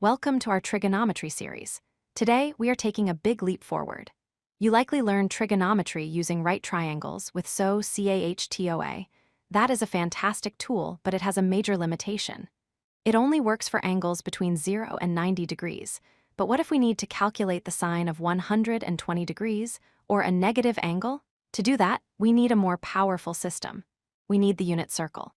Welcome to our trigonometry series. Today, we are taking a big leap forward. You likely learned trigonometry using right triangles with CAHTOA. That is a fantastic tool, but it has a major limitation. It only works for angles between 0 and 90 degrees. But what if we need to calculate the sine of 120 degrees, or a negative angle? To do that, we need a more powerful system. We need the unit circle.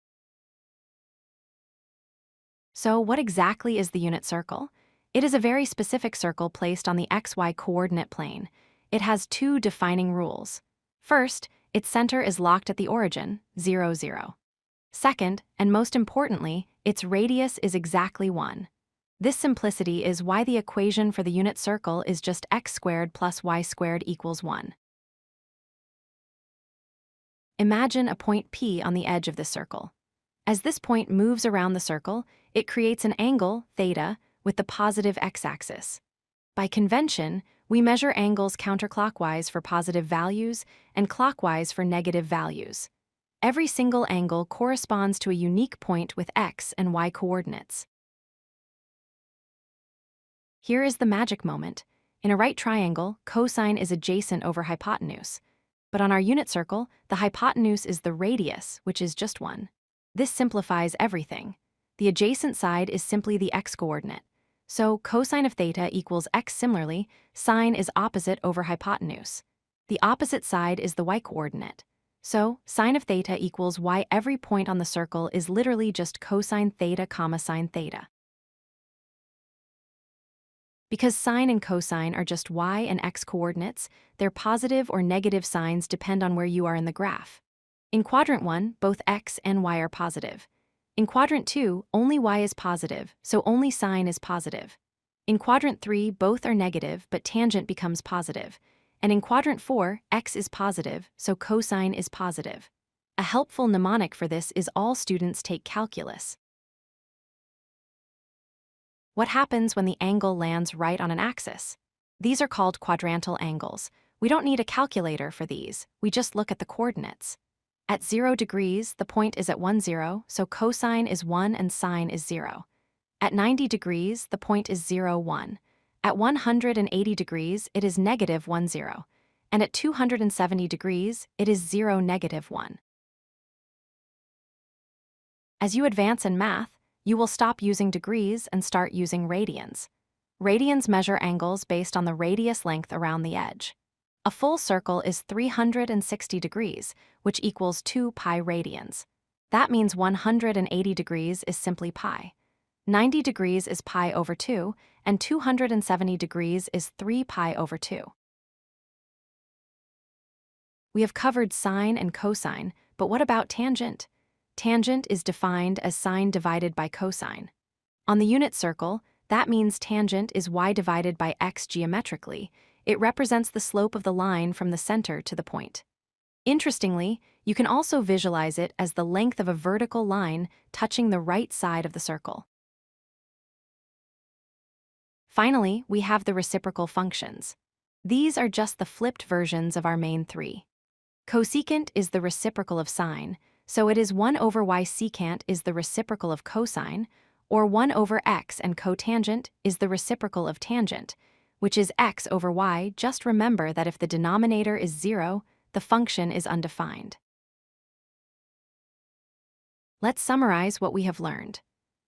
So what exactly is the unit circle? It is a very specific circle placed on the xy coordinate plane. It has two defining rules. First, its center is locked at the origin, 0, 0. Second, and most importantly, its radius is exactly 1. This simplicity is why the equation for the unit circle is just x squared plus y squared equals 1. Imagine a point P on the edge of this circle. As this point moves around the circle, it creates an angle, theta, with the positive x-axis. By convention, we measure angles counterclockwise for positive values and clockwise for negative values. Every single angle corresponds to a unique point with x and y coordinates. Here is the magic moment. In a right triangle, cosine is adjacent over hypotenuse. But on our unit circle, the hypotenuse is the radius, which is just 1. This simplifies everything. The adjacent side is simply the x-coordinate. So cosine of theta equals x. Similarly, sine is opposite over hypotenuse. The opposite side is the y-coordinate. So sine of theta equals y. Every point on the circle is literally just cosine theta comma sine theta. Because sine and cosine are just y and x coordinates, their positive or negative signs depend on where you are in the graph. In quadrant 1, both x and y are positive. In quadrant 2, only y is positive, so only sine is positive. In quadrant 3, both are negative, but tangent becomes positive. And in quadrant 4, x is positive, so cosine is positive. A helpful mnemonic for this is all students take calculus. What happens when the angle lands right on an axis? These are called quadrantal angles. We don't need a calculator for these, we just look at the coordinates. At 0 degrees, the point is at 1, 0, so cosine is 1 and sine is 0. At 90 degrees, the point is 0, 1. At 180 degrees, it is negative 1, 0. And at 270 degrees, it is 0, negative 1. As you advance in math, you will stop using degrees and start using radians. Radians measure angles based on the radius length around the edge. A full circle is 360 degrees, which equals 2 pi radians. That means 180 degrees is simply pi. 90 degrees is pi over 2, and 270 degrees is 3 pi over 2. We have covered sine and cosine, but what about tangent? Tangent is defined as sine divided by cosine. On the unit circle, that means tangent is y divided by x geometrically. It represents the slope of the line from the center to the point. Interestingly, you can also visualize it as the length of a vertical line touching the right side of the circle. Finally, we have the reciprocal functions. These are just the flipped versions of our main three. Cosecant is the reciprocal of sine, so it is 1 over y. Secant is the reciprocal of cosine, or 1 over x, and cotangent is the reciprocal of tangent, which is x over y. Just remember that if the denominator is 0, the function is undefined. Let's summarize what we have learned.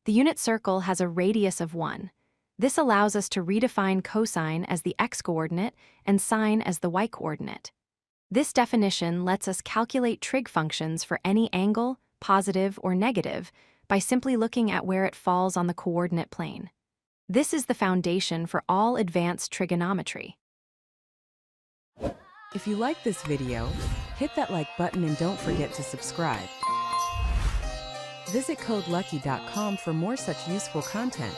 The unit circle has a radius of 1. This allows us to redefine cosine as the x-coordinate and sine as the y-coordinate. This definition lets us calculate trig functions for any angle, positive or negative, by simply looking at where it falls on the coordinate plane. This is the foundation for all advanced trigonometry. If you like this video, hit that like button and don't forget to subscribe. Visit codelucky.com for more such useful content.